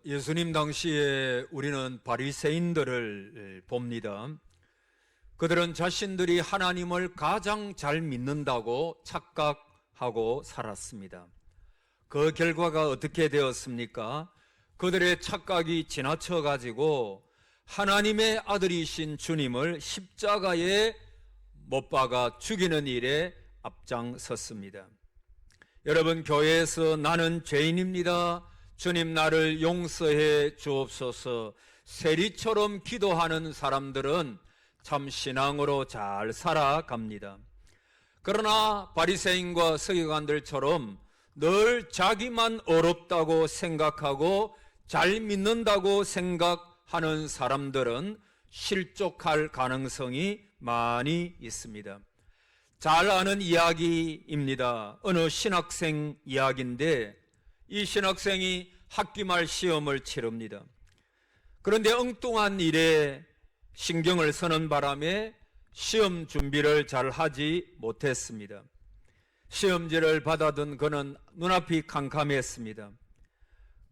예수님 당시에 우리는 바리새인들을 봅니다. 그들은 자신들이 하나님을 가장 잘 믿는다고 착각하고 살았습니다. 그 결과가 어떻게 되었습니까? 그들의 착각이 지나쳐 가지고 하나님의 아들이신 주님을 십자가에 못 박아 죽이는 일에 앞장섰습니다. 여러분, 교회에서 나는 죄인입니다, 주님 나를 용서해 주옵소서, 세리처럼 기도하는 사람들은 참 신앙으로 잘 살아갑니다. 그러나 바리새인과 서기관들처럼 늘 자기만 어렵다고 생각하고 잘 믿는다고 생각하는 사람들은 실족할 가능성이 많이 있습니다. 잘 아는 이야기입니다. 어느 신학생 이야기인데, 이 신학생이 학기말 시험을 치릅니다. 그런데 엉뚱한 일에 신경을 쓰는 바람에 시험 준비를 잘 하지 못했습니다. 시험지를 받아든 그는 눈앞이 캄캄했습니다.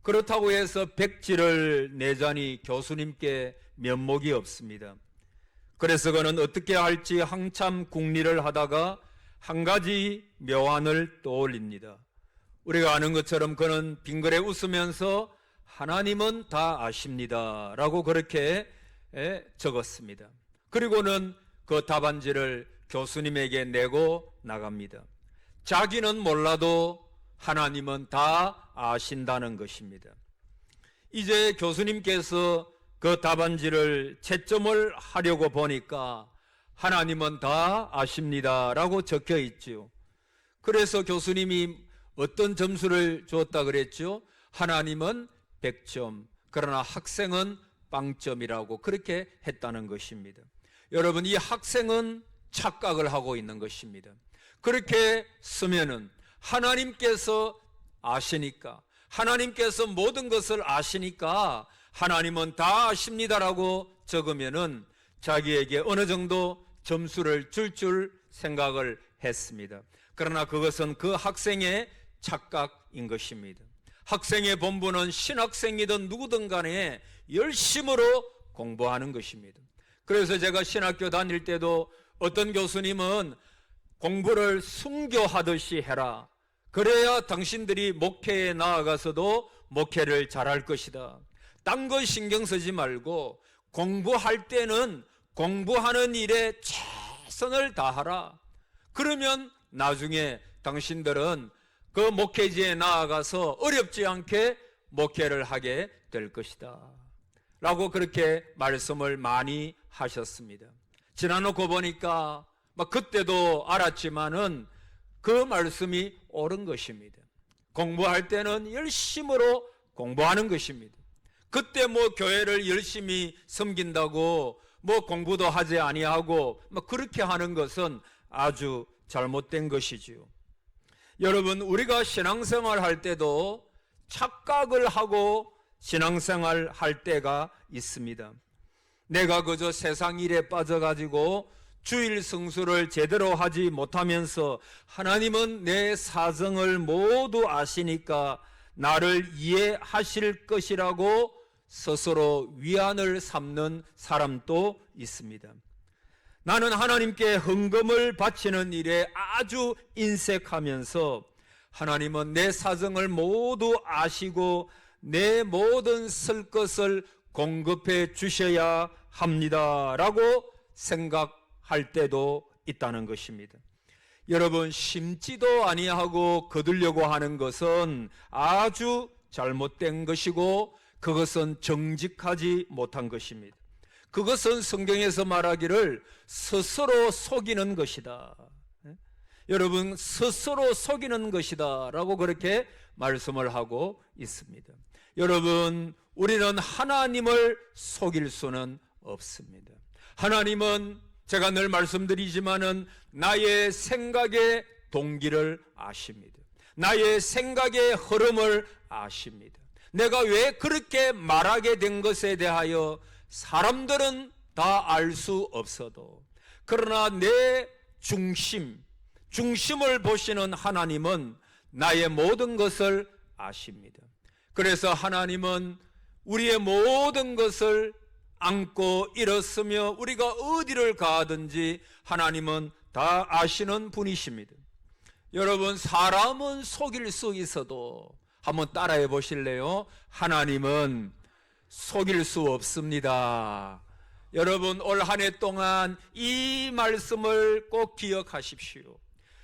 그렇다고 해서 백지를 내자니 교수님께 면목이 없습니다. 그래서 그는 어떻게 할지 한참 궁리를 하다가 한 가지 묘안을 떠올립니다. 우리가 아는 것처럼 그는 빙그레 웃으면서 하나님은 다 아십니다 라고 그렇게 적었습니다. 그리고는 그 답안지를 교수님에게 내고 나갑니다. 자기는 몰라도 하나님은 다 아신다는 것입니다. 이제 교수님께서 그 답안지를 채점을 하려고 보니까 하나님은 다 아십니다 라고 적혀 있죠. 그래서 교수님이 어떤 점수를 줬다 그랬죠? 하나님은 100점, 그러나 학생은 0점이라고 그렇게 했다는 것입니다. 여러분, 이 학생은 착각을 하고 있는 것입니다. 그렇게 쓰면은 하나님께서 아시니까, 하나님께서 모든 것을 아시니까 하나님은 다 아십니다라고 적으면은 자기에게 어느 정도 점수를 줄 생각을 했습니다. 그러나 그것은 그 학생의 착각인 것입니다. 학생의 본분은 신학생이든 누구든 간에 열심으로 공부하는 것입니다. 그래서 제가 신학교 다닐 때도 어떤 교수님은 공부를 순교하듯이 해라, 그래야 당신들이 목회에 나아가서도 목회를 잘할 것이다. 딴 거 신경 쓰지 말고 공부할 때는 공부하는 일에 최선을 다하라. 그러면 나중에 당신들은 그 목회지에 나아가서 어렵지 않게 목회를 하게 될 것이다 라고 그렇게 말씀을 많이 하셨습니다. 지나놓고 보니까 그때도 알았지만은 그 말씀이 옳은 것입니다. 공부할 때는 열심으로 공부하는 것입니다. 그때 교회를 열심히 섬긴다고 공부도 하지 아니하고 그렇게 하는 것은 아주 잘못된 것이지요. 여러분, 우리가 신앙생활 할 때도 착각을 하고 신앙생활 할 때가 있습니다. 내가 그저 세상 일에 빠져가지고 주일 성수를 제대로 하지 못하면서 하나님은 내 사정을 모두 아시니까 나를 이해하실 것이라고 스스로 위안을 삼는 사람도 있습니다. 나는 하나님께 헌금을 바치는 일에 아주 인색하면서 하나님은 내 사정을 모두 아시고 내 모든 쓸 것을 공급해 주셔야 합니다 라고 생각할 때도 있다는 것입니다. 여러분, 심지도 아니하고 거두려고 하는 것은 아주 잘못된 것이고 그것은 정직하지 못한 것입니다. 그것은 성경에서 말하기를 스스로 속이는 것이다. 여러분, 스스로 속이는 것이다 라고 그렇게 말씀을 하고 있습니다. 여러분, 우리는 하나님을 속일 수는 없습니다. 하나님은 제가 늘 말씀드리지만은 나의 생각의 동기를 아십니다. 나의 생각의 흐름을 아십니다. 내가 왜 그렇게 말하게 된 것에 대하여 사람들은 다 알 수 없어도, 그러나 내 중심을 보시는 하나님은 나의 모든 것을 아십니다. 그래서 하나님은 우리의 모든 것을 안고 일었으며 우리가 어디를 가든지 하나님은 다 아시는 분이십니다. 여러분, 사람은 속일 수 있어도 한번 따라해 보실래요? 하나님은 속일 수 없습니다. 여러분, 올 한 해 동안 이 말씀을 꼭 기억하십시오.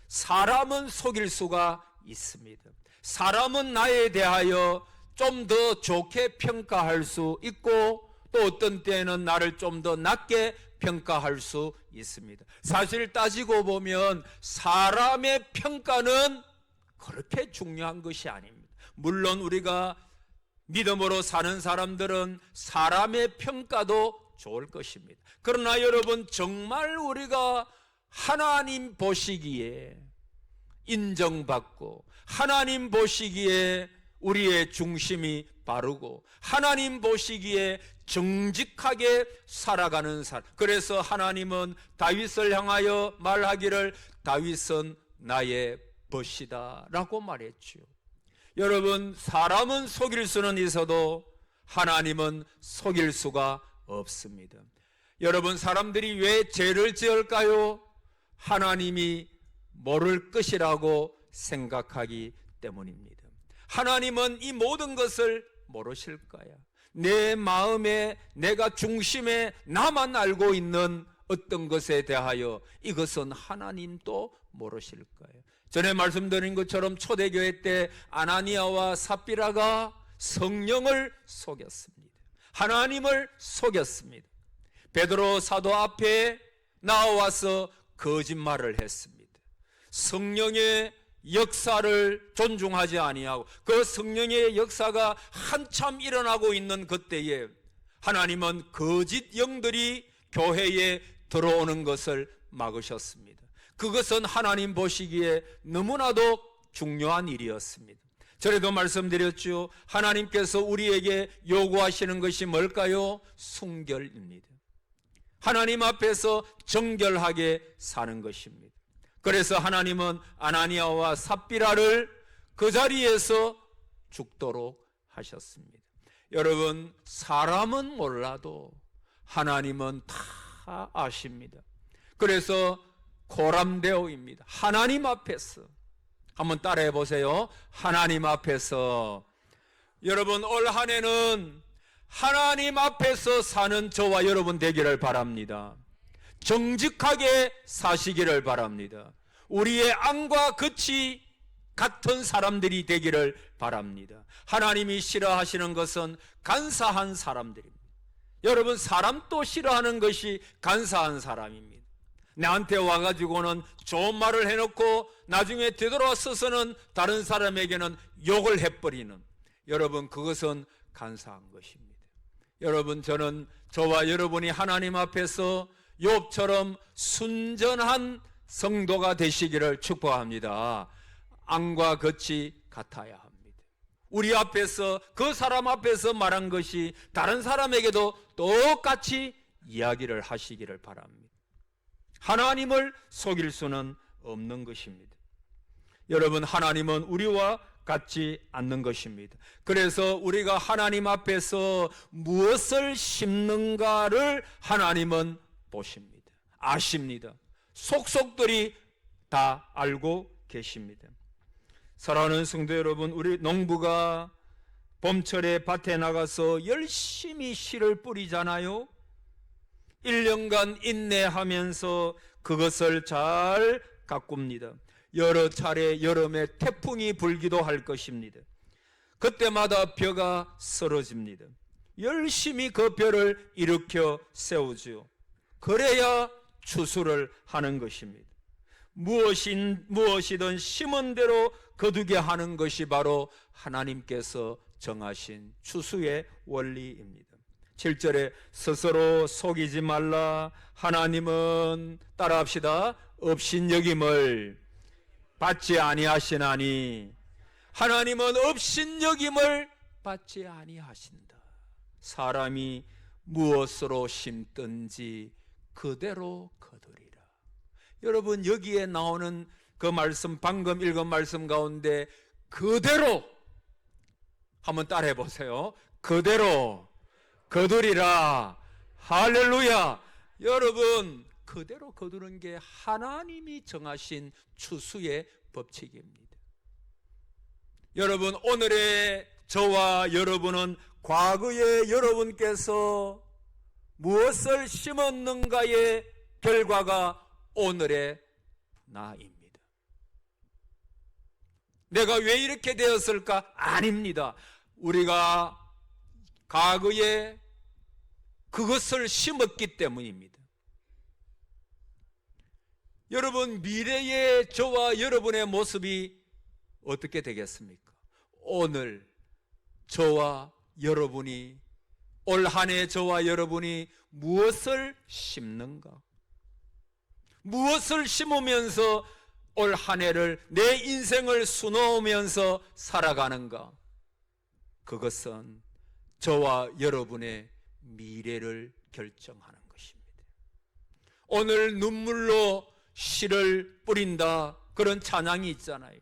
사람은 속일 수가 있습니다. 사람은 나에 대하여 좀 더 좋게 평가할 수 있고 또 어떤 때는 나를 좀 더 낮게 평가할 수 있습니다. 사실 따지고 보면 사람의 평가는 그렇게 중요한 것이 아닙니다. 물론 우리가 믿음으로 사는 사람들은 사람의 평가도 좋을 것입니다. 그러나 여러분, 정말 우리가 하나님 보시기에 인정받고 하나님 보시기에 우리의 중심이 바르고 하나님 보시기에 정직하게 살아가는 사람, 그래서 하나님은 다윗을 향하여 말하기를 다윗은 나의 벗이다 라고 말했죠. 여러분, 사람은 속일 수는 있어도 하나님은 속일 수가 없습니다. 여러분, 사람들이 왜 죄를 지을까요? 하나님이 모를 것이라고 생각하기 때문입니다. 하나님은 이 모든 것을 모르실 거야. 내 마음에, 내가 중심에 나만 알고 있는 어떤 것에 대하여 이것은 하나님도 모르실 거예요. 전에 말씀드린 것처럼 초대교회 때 아나니아와 삽비라가 성령을 속였습니다. 하나님을 속였습니다. 베드로 사도 앞에 나와서 거짓말을 했습니다. 성령의 역사를 존중하지 아니하고 그 성령의 역사가 한참 일어나고 있는 그때에 하나님은 거짓 영들이 교회에 들어오는 것을 막으셨습니다. 그것은 하나님 보시기에 너무나도 중요한 일이었습니다. 전에도 말씀드렸죠. 하나님께서 우리에게 요구하시는 것이 뭘까요? 순결입니다. 하나님 앞에서 정결하게 사는 것입니다. 그래서 하나님은 아나니아와 삽비라를 그 자리에서 죽도록 하셨습니다. 여러분, 사람은 몰라도 하나님은 다 아십니다. 그래서 고람대오입니다. 하나님 앞에서 한번 따라해 보세요. 하나님 앞에서. 여러분, 올 한 해는 하나님 앞에서 사는 저와 여러분 되기를 바랍니다. 정직하게 사시기를 바랍니다. 우리의 안과 끝이 같은 사람들이 되기를 바랍니다. 하나님이 싫어하시는 것은 간사한 사람들입니다. 여러분, 사람도 싫어하는 것이 간사한 사람입니다. 나한테 와가지고는 좋은 말을 해놓고 나중에 되돌아서서는 다른 사람에게는 욕을 해버리는, 여러분, 그것은 간사한 것입니다. 여러분, 저는 저와 여러분이 하나님 앞에서 욥처럼 순전한 성도가 되시기를 축복합니다. 안과 겉이 같아야 합니다. 우리 앞에서, 그 사람 앞에서 말한 것이 다른 사람에게도 똑같이 이야기를 하시기를 바랍니다. 하나님을 속일 수는 없는 것입니다. 여러분, 하나님은 우리와 같지 않는 것입니다. 그래서 우리가 하나님 앞에서 무엇을 심는가를 하나님은 보십니다. 아십니다. 속속들이 다 알고 계십니다. 사랑하는 성도 여러분, 우리 농부가 봄철에 밭에 나가서 열심히 씨를 뿌리잖아요. 1년간 인내하면서 그것을 잘 가꿉니다. 여러 차례 여름에 태풍이 불기도 할 것입니다. 그때마다 벼가 쓰러집니다. 열심히 그 벼를 일으켜 세우죠. 그래야 추수를 하는 것입니다. 무엇이든 심은 대로 거두게 하는 것이 바로 하나님께서 정하신 추수의 원리입니다. 7절에 스스로 속이지 말라. 하나님은, 따라합시다, 업신여김을 받지 아니하시나니. 하나님은 업신여김을 받지 아니하신다. 사람이 무엇으로 심든지 그대로 거두리라. 여러분, 여기에 나오는 그 말씀, 방금 읽은 말씀 가운데 그대로 한번 따라해 보세요. 그대로 거두리라. 할렐루야. 여러분, 그대로 거두는 게 하나님이 정하신 추수의 법칙입니다. 여러분, 오늘의 저와 여러분은 과거에 여러분께서 무엇을 심었는가의 결과가 오늘의 나입니다. 내가 왜 이렇게 되었을까? 아닙니다. 우리가 과거에 그것을 심었기 때문입니다. 여러분, 미래의 저와 여러분의 모습이 어떻게 되겠습니까? 오늘 저와 여러분이, 올 한 해 저와 여러분이 무엇을 심는가? 무엇을 심으면서 올 한 해를, 내 인생을 수놓으면서 살아가는가? 그것은 저와 여러분의 미래를 결정하는 것입니다. 오늘 눈물로 씨를 뿌린다, 그런 찬양이 있잖아요.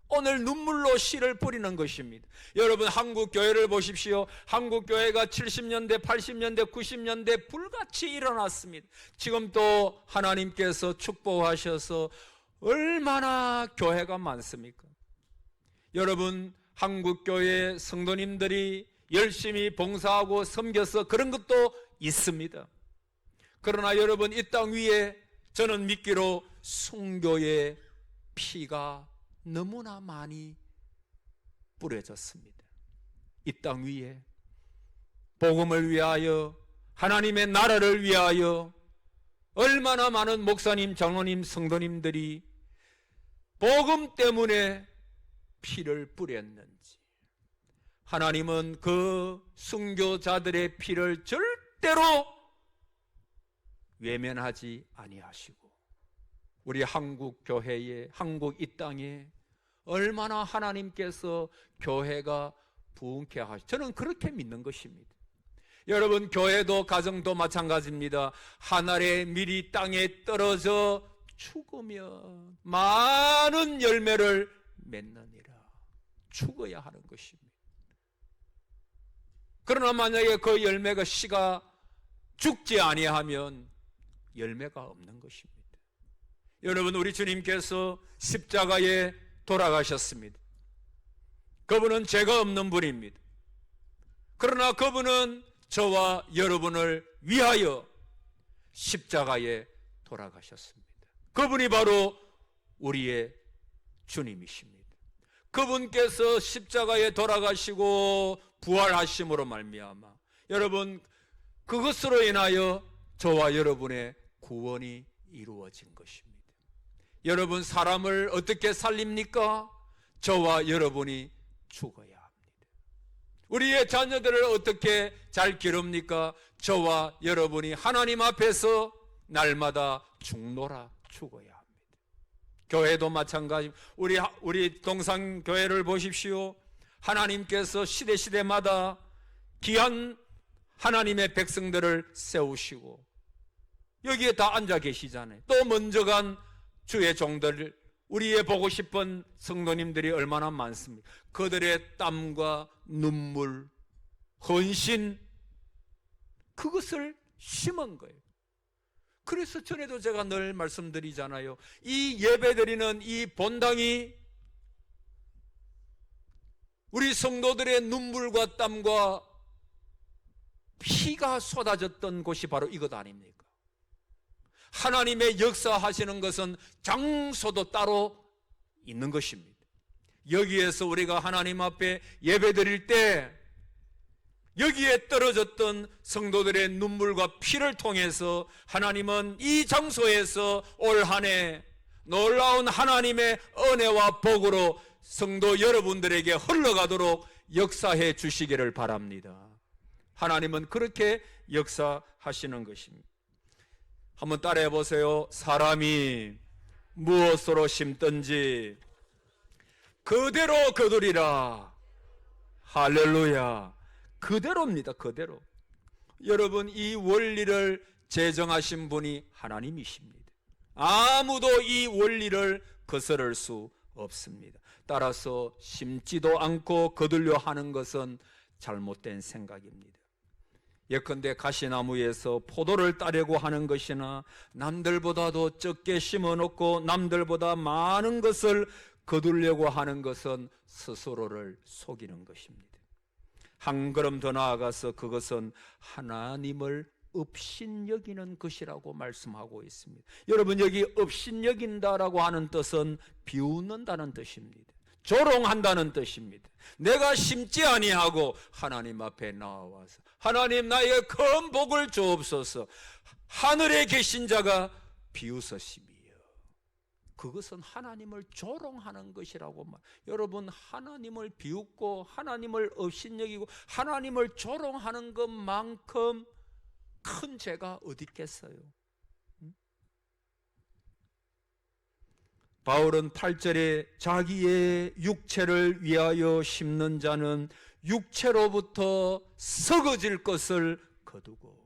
오늘 눈물로 씨를 뿌리는 것입니다. 여러분, 한국 교회를 보십시오. 한국 교회가 70년대, 80년대, 90년대 불같이 일어났습니다. 지금 또 하나님께서 축복하셔서 얼마나 교회가 많습니까? 여러분, 한국 교회 성도님들이 열심히 봉사하고 섬겨서 그런 것도 있습니다. 그러나 여러분, 이 땅 위에 저는 믿기로 순교의 피가 너무나 많이 뿌려졌습니다. 이 땅 위에 복음을 위하여, 하나님의 나라를 위하여 얼마나 많은 목사님, 장로님, 성도님들이 복음 때문에 피를 뿌렸는지. 하나님은 그 순교자들의 피를 절대로 외면하지 아니하시고, 우리 한국 교회에, 한국 이 땅에 얼마나 하나님께서 교회가 부흥케 하시고, 저는 그렇게 믿는 것입니다. 여러분, 교회도 가정도 마찬가지입니다. 한 알의 밀이 땅에 떨어져 죽으면 많은 열매를 맺느니라. 죽어야 하는 것입니다. 그러나 만약에 그 열매가, 씨가 죽지 아니하면 열매가 없는 것입니다. 여러분, 우리 주님께서 십자가에 돌아가셨습니다. 그분은 죄가 없는 분입니다. 그러나 그분은 저와 여러분을 위하여 십자가에 돌아가셨습니다. 그분이 바로 우리의 주님이십니다. 그분께서 십자가에 돌아가시고 부활하심으로 말미암아 여러분, 그것으로 인하여 저와 여러분의 구원이 이루어진 것입니다. 여러분, 사람을 어떻게 살립니까? 저와 여러분이 죽어야 합니다. 우리의 자녀들을 어떻게 잘 기릅니까? 저와 여러분이 하나님 앞에서 날마다 죽노라, 죽어야 합니다. 교회도 마찬가지. 우리 동산교회를 보십시오. 하나님께서 시대마다 귀한 하나님의 백성들을 세우시고 여기에 다 앉아 계시잖아요. 또 먼저 간 주의 종들, 우리의 보고 싶은 성도님들이 얼마나 많습니까? 그들의 땀과 눈물, 헌신, 그것을 심은 거예요. 그래서 전에도 제가 늘 말씀드리잖아요. 이 예배드리는 이 본당이 우리 성도들의 눈물과 땀과 피가 쏟아졌던 곳이 바로 이것 아닙니까? 하나님의 역사하시는 것은 장소도 따로 있는 것입니다. 여기에서 우리가 하나님 앞에 예배드릴 때 여기에 떨어졌던 성도들의 눈물과 피를 통해서 하나님은 이 장소에서 올 한 해 놀라운 하나님의 은혜와 복으로 성도 여러분들에게 흘러가도록 역사해 주시기를 바랍니다. 하나님은 그렇게 역사하시는 것입니다. 한번 따라해 보세요. 사람이 무엇으로 심든지 그대로 거두리라. 할렐루야. 그대로입니다. 그대로. 여러분, 이 원리를 제정하신 분이 하나님이십니다. 아무도 이 원리를 거스를 수 없습니다. 따라서 심지도 않고 거들려 하는 것은 잘못된 생각입니다. 예컨대 가시나무에서 포도를 따려고 하는 것이나 남들보다도 적게 심어놓고 남들보다 많은 것을 거두려고 하는 것은 스스로를 속이는 것입니다. 한 걸음 더 나아가서 그것은 하나님을 업신여기는 것이라고 말씀하고 있습니다. 여러분, 여기 업신여긴다라고 하는 뜻은 비웃는다는 뜻입니다. 조롱한다는 뜻입니다. 내가 심지 아니하고 하나님 앞에 나와서 하나님 나에게 큰 복을 주옵소서, 하늘에 계신 자가 비웃으심이요, 그것은 하나님을 조롱하는 것이라고 여러분, 하나님을 비웃고 하나님을 업신여기고 하나님을 조롱하는 것만큼 큰 죄가 어디 있겠어요? 바울은 8절에 자기의 육체를 위하여 심는 자는 육체로부터 썩어질 것을 거두고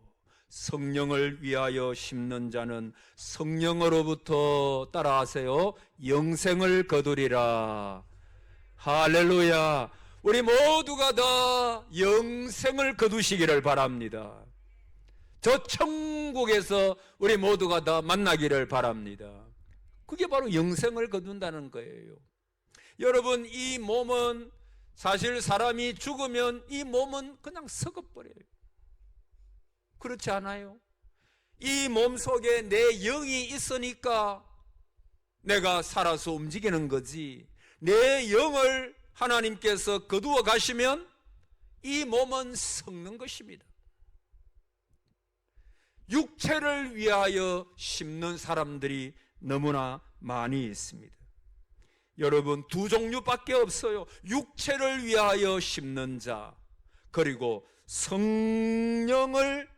성령을 위하여 심는 자는 성령으로부터, 따라하세요, 영생을 거두리라. 할렐루야. 우리 모두가 다 영생을 거두시기를 바랍니다. 저 천국에서 우리 모두가 다 만나기를 바랍니다. 그게 바로 영생을 거둔다는 거예요. 여러분, 이 몸은 사실 사람이 죽으면 이 몸은 그냥 썩어버려요. 그렇지 않아요? 이 몸 속에 내 영이 있으니까 내가 살아서 움직이는 거지, 내 영을 하나님께서 거두어 가시면 이 몸은 썩는 것입니다. 육체를 위하여 심는 사람들이 너무나 많이 있습니다. 여러분, 두 종류밖에 없어요. 육체를 위하여 심는 자, 그리고 성령을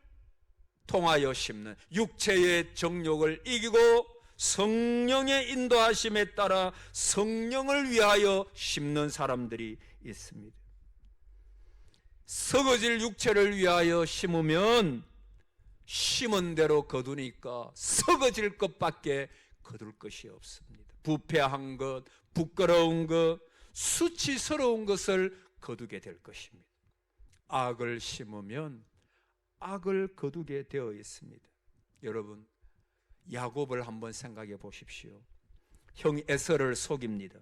통하여 심는, 육체의 정욕을 이기고 성령의 인도하심에 따라 성령을 위하여 심는 사람들이 있습니다. 썩어질 육체를 위하여 심으면 심은 대로 거두니까 썩어질 것밖에 거둘 것이 없습니다. 부패한 것, 부끄러운 것, 수치스러운 것을 거두게 될 것입니다. 악을 심으면 악을 거두게 되어 있습니다. 여러분, 야곱을 한번 생각해 보십시오. 형 에서를 속입니다.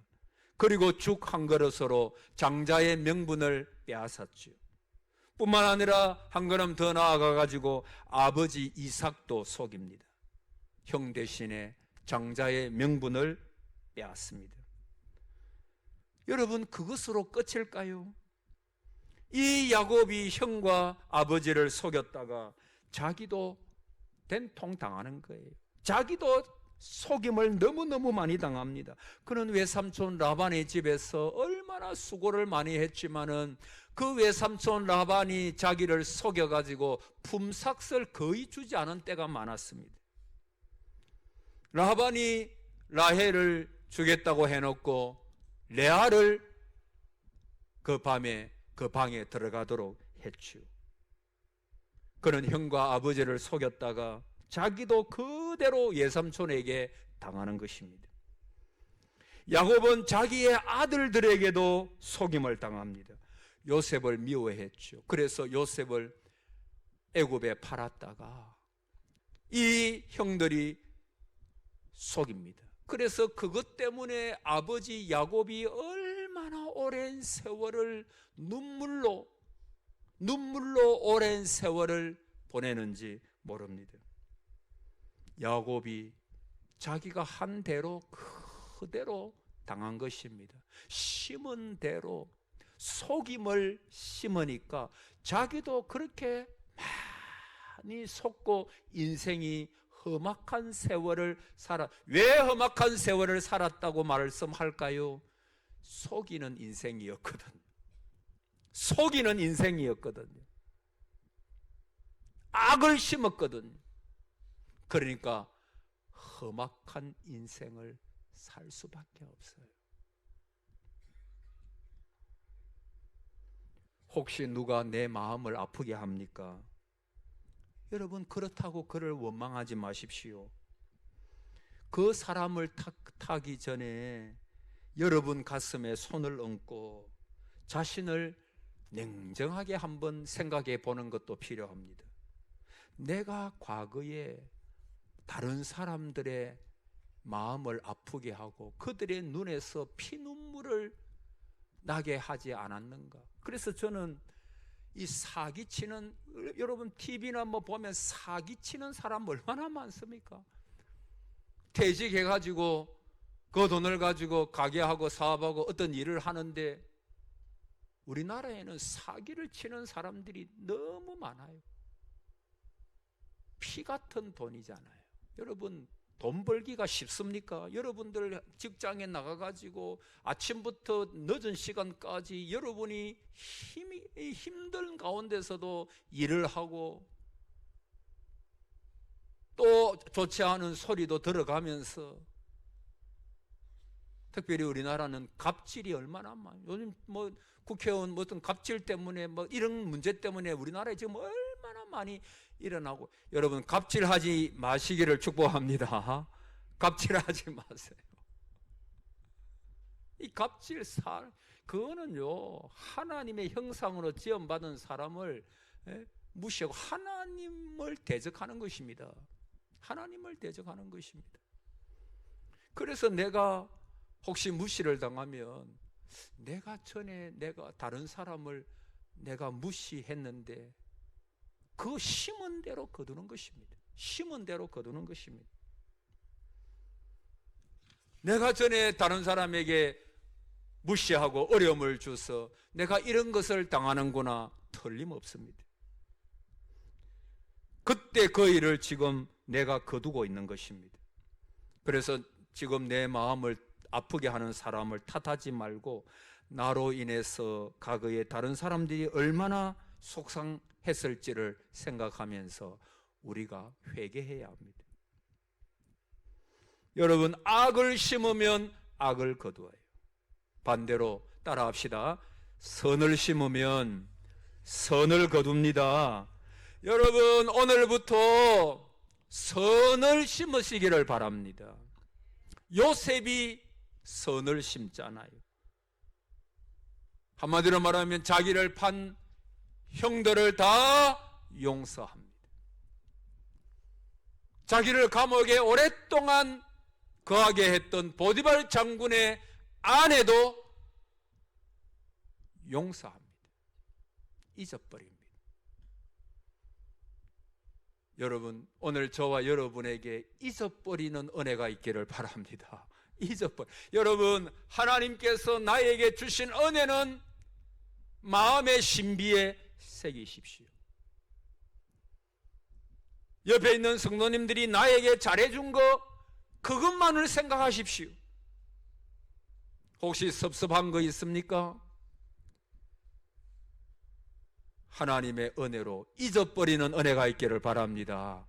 그리고 죽 한 그릇으로 장자의 명분을 빼앗았죠. 뿐만 아니라 한 걸음 더 나아가 가지고 아버지 이삭도 속입니다. 형 대신에 장자의 명분을 빼앗습니다. 여러분, 그것으로 끝일까요? 이 야곱이 형과 아버지를 속였다가 자기도 된통 당하는 거예요. 자기도 속임을 너무너무 많이 당합니다. 그는 외삼촌 라반의 집에서 얼마나 수고를 많이 했지만은 그 외삼촌 라반이 자기를 속여가지고 품삯을 거의 주지 않은 때가 많았습니다. 라반이 라헬을 주겠다고 해놓고 레아를 그 밤에 그 방에 들어가도록 했죠. 그는 형과 아버지를 속였다가 자기도 그대로 외삼촌에게 당하는 것입니다. 야곱은 자기의 아들들에게도 속임을 당합니다. 요셉을 미워했죠. 그래서 요셉을 애굽에 팔았다가 이 형들이 속입니다. 그래서 그것 때문에 아버지 야곱이 얼마나 오랜 세월을 눈물로 오랜 세월을 보내는지 모릅니다. 야곱이 자기가 한 대로 그대로 당한 것입니다. 심은 대로 속임을 심으니까 자기도 그렇게 많이 속고 인생이 험악한 세월을 왜 험악한 세월을 살았다고 말씀할까요? 속이는 인생이었거든. 속이는 인생이었거든요. 악을 심었거든요. 그러니까 험악한 인생을 살 수밖에 없어요. 혹시 누가 내 마음을 아프게 합니까? 여러분, 그렇다고 그를 원망하지 마십시오. 그 사람을 탓하기 전에 여러분 가슴에 손을 얹고 자신을 냉정하게 한번 생각해 보는 것도 필요합니다. 내가 과거에 다른 사람들의 마음을 아프게 하고 그들의 눈에서 피눈물을 나게 하지 않았는가? 그래서 저는 이 사기치는, 여러분 TV나 뭐 보면 사기치는 사람 얼마나 많습니까? 퇴직해가지고 그 돈을 가지고 가게하고 사업하고 어떤 일을 하는데 우리나라에는 사기를 치는 사람들이 너무 많아요. 피 같은 돈이잖아요. 여러분 돈 벌기가 쉽습니까? 여러분들 직장에 나가가지고 아침부터 늦은 시간까지 여러분이 힘든 가운데서도 일을 하고 또 좋지 않은 소리도 들어가면서, 특별히 우리나라는 갑질이 얼마나 많아요. 요즘 뭐 국회의원 어떤 갑질 때문에 뭐 이런 문제 때문에 우리나라에 지금 얼마나 많이 일어나고, 여러분 갑질하지 마시기를 축복합니다. 갑질하지 마세요. 이 갑질살, 그거는요 하나님의 형상으로 지음받은 사람을 무시하고 하나님을 대적하는 것입니다. 하나님을 대적하는 것입니다. 그래서 내가 혹시 무시를 당하면 내가 전에 내가 다른 사람을 내가 무시했는데 그 심은 대로 거두는 것입니다. 심은 대로 거두는 것입니다. 내가 전에 다른 사람에게 무시하고 어려움을 줘서 내가 이런 것을 당하는구나, 틀림없습니다. 그때 그 일을 지금 내가 거두고 있는 것입니다. 그래서 지금 내 마음을 아프게 하는 사람을 탓하지 말고 나로 인해서 과거에 다른 사람들이 얼마나 속상했을지를 생각하면서 우리가 회개해야 합니다. 여러분, 악을 심으면 악을 거두어요. 반대로 따라합시다. 선을 심으면 선을 거둡니다. 여러분, 오늘부터 선을 심으시기를 바랍니다. 요셉이 선을 심잖아요. 한마디로 말하면 자기를 판 형들을 다 용서합니다. 자기를 감옥에 오랫동안 거하게 했던 보디발 장군의 아내도 용서합니다. 잊어버립니다. 여러분, 오늘 저와 여러분에게 잊어버리는 은혜가 있기를 바랍니다. 여러분, 하나님께서 나에게 주신 은혜는 마음의 신비에 새기십시오. 옆에 있는 성도님들이 나에게 잘해준 거, 그것만을 생각하십시오. 혹시 섭섭한 거 있습니까? 하나님의 은혜로 잊어버리는 은혜가 있기를 바랍니다.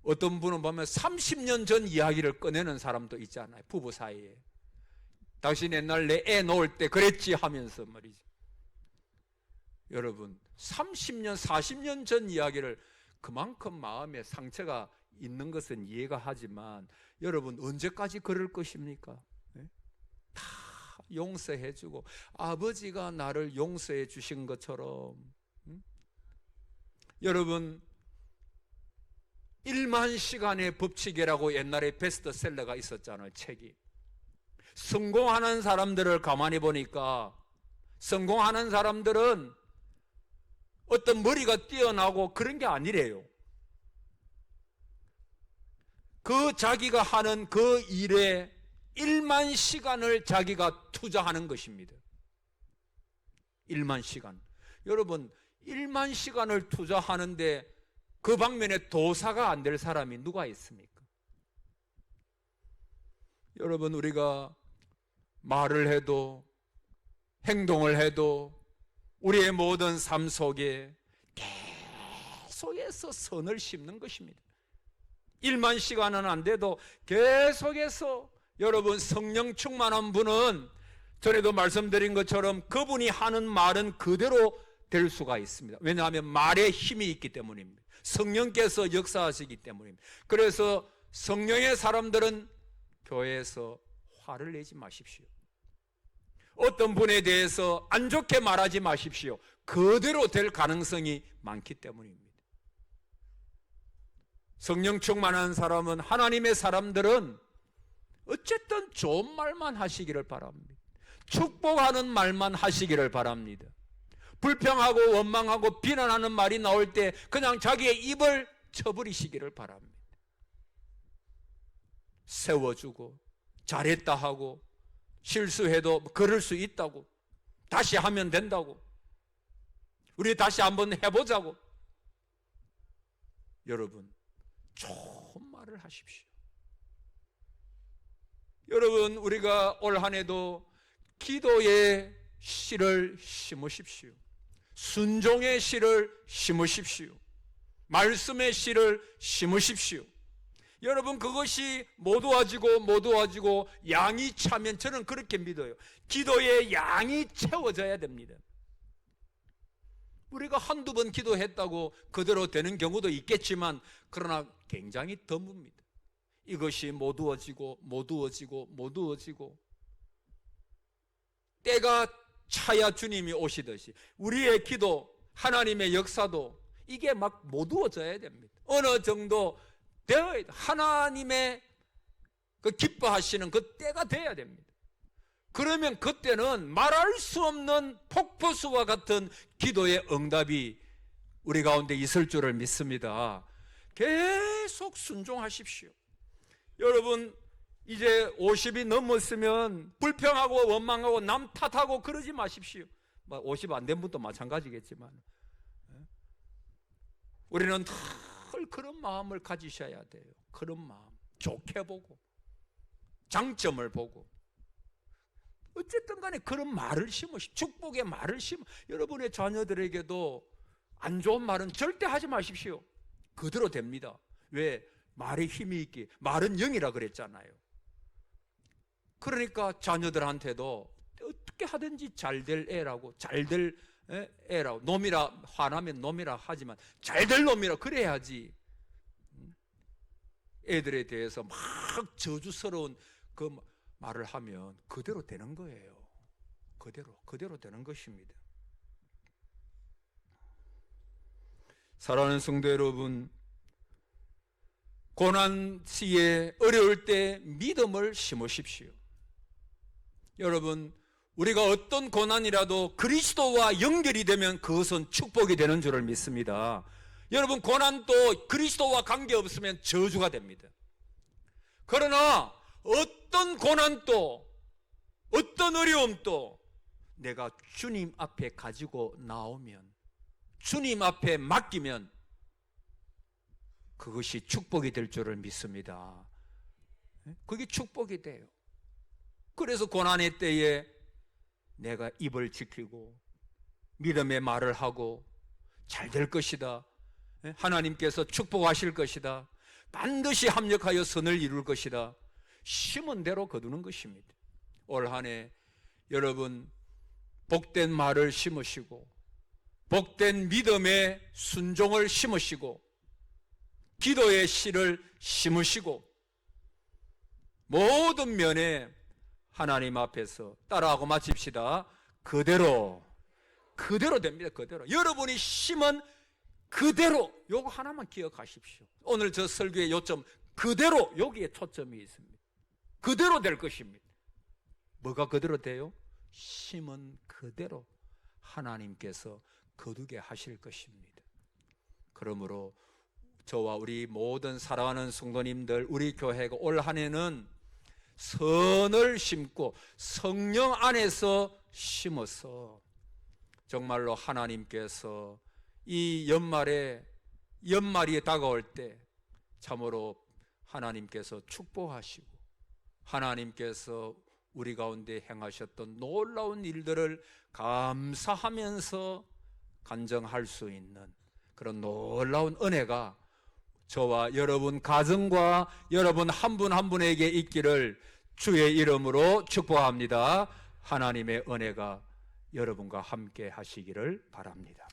어떤 분은 보면 30년 전 이야기를 꺼내는 사람도 있잖아요. 부부 사이에. 당신 옛날 내 애 놓을 때 그랬지 하면서 말이죠. 여러분, 30년, 40년 전 이야기를, 그만큼 마음에 상처가 있는 것은 이해가 하지만 여러분, 언제까지 그럴 것입니까? 다 용서해주고 아버지가 나를 용서해 주신 것처럼, 여러분, 1만 시간의 법칙이라고 옛날에 베스트셀러가 있었잖아요. 책이. 성공하는 사람들을 가만히 보니까 성공하는 사람들은 어떤 머리가 뛰어나고 그런 게 아니래요. 그 자기가 하는 그 일에 1만 시간을 자기가 투자하는 것입니다. 1만 시간. 여러분, 1만 시간을 투자하는데 그 방면에 도사가 안 될 사람이 누가 있습니까? 여러분, 우리가 말을 해도 행동을 해도 우리의 모든 삶 속에 계속해서 선을 심는 것입니다. 1만 시간은 안 돼도 계속해서, 여러분, 성령 충만한 분은 전에도 말씀드린 것처럼 그분이 하는 말은 그대로 될 수가 있습니다. 왜냐하면 말에 힘이 있기 때문입니다. 성령께서 역사하시기 때문입니다. 그래서 성령의 사람들은 교회에서 화를 내지 마십시오. 어떤 분에 대해서 안 좋게 말하지 마십시오. 그대로 될 가능성이 많기 때문입니다. 성령 충만한 사람은, 하나님의 사람들은 어쨌든 좋은 말만 하시기를 바랍니다. 축복하는 말만 하시기를 바랍니다. 불평하고 원망하고 비난하는 말이 나올 때 그냥 자기의 입을 쳐버리시기를 바랍니다. 세워주고 잘했다 하고 실수해도 그럴 수 있다고, 다시 하면 된다고, 우리 다시 한번 해보자고. 여러분, 좋은 말을 하십시오. 여러분, 우리가 올 한 해도 기도의 씨를 심으십시오. 순종의 씨를 심으십시오. 말씀의 씨를 심으십시오. 여러분, 그것이 모두와지고 양이 차면, 저는 그렇게 믿어요. 기도의 양이 채워져야 됩니다. 우리가 한두 번 기도했다고 그대로 되는 경우도 있겠지만, 그러나 굉장히 드뭅니다. 이것이 모두어지고 때가 차야 주님이 오시듯이 우리의 기도, 하나님의 역사도 이게 막 모두어져야 됩니다. 어느 정도 되어야, 하나님의 그 기뻐하시는 그 때가 돼야 됩니다. 그러면 그때는 말할 수 없는 폭포수와 같은 기도의 응답이 우리 가운데 있을 줄을 믿습니다. 계속 순종하십시오. 여러분, 이제 50이 넘었으면 불평하고 원망하고 남 탓하고 그러지 마십시오. 50 안 된 분도 마찬가지겠지만 우리는 늘 그런 마음을 가지셔야 돼요. 그런 마음, 좋게 보고 장점을 보고, 어쨌든 간에 그런 말을 심으시오. 축복의 말을 심어. 여러분의 자녀들에게도 안 좋은 말은 절대 하지 마십시오. 그대로 됩니다. 왜? 말에 힘이 있기, 말은 영이라 그랬잖아요. 그러니까 자녀들한테도 어떻게 하든지 잘 될 애라고, 잘 될 애라고, 놈이라 화나면 놈이라 하지만 잘 될 놈이라 그래야지. 애들에 대해서 막 저주스러운 그 말을 하면 그대로 되는 거예요. 그대로 되는 것입니다. 사랑하는 성도 여러분, 고난 시에, 어려울 때 믿음을 심으십시오. 여러분, 우리가 어떤 고난이라도 그리스도와 연결이 되면 그것은 축복이 되는 줄을 믿습니다. 여러분, 고난도 그리스도와 관계없으면 저주가 됩니다. 그러나 어떤 고난도, 어떤 어려움도 내가 주님 앞에 가지고 나오면, 주님 앞에 맡기면 그것이 축복이 될 줄을 믿습니다. 그게 축복이 돼요. 그래서 고난의 때에 내가 입을 지키고 믿음의 말을 하고 잘 될 것이다, 하나님께서 축복하실 것이다, 반드시 합력하여 선을 이룰 것이다, 심은 대로 거두는 것입니다. 올 한 해 여러분, 복된 말을 심으시고 복된 믿음의 순종을 심으시고 기도의 씨를 심으시고 모든 면에 하나님 앞에서 따라하고 마칩시다. 그대로 됩니다. 그대로. 여러분이 심은 그대로, 요거 하나만 기억하십시오. 오늘 저 설교의 요점, 그대로, 여기에 초점이 있습니다. 그대로 될 것입니다. 뭐가 그대로 돼요? 심은 그대로 하나님께서 거두게 하실 것입니다. 그러므로 저와 우리 모든 사랑하는 성도님들, 우리 교회가 올 한 해는 선을 심고 성령 안에서 심어서 정말로 하나님께서 이 연말이 다가올 때 참으로 하나님께서 축복하시고 하나님께서 우리 가운데 행하셨던 놀라운 일들을 감사하면서 간증할 수 있는 그런 놀라운 은혜가 저와 여러분 가정과 여러분 한 분 한 분에게 있기를 주의 이름으로 축복합니다. 하나님의 은혜가 여러분과 함께 하시기를 바랍니다.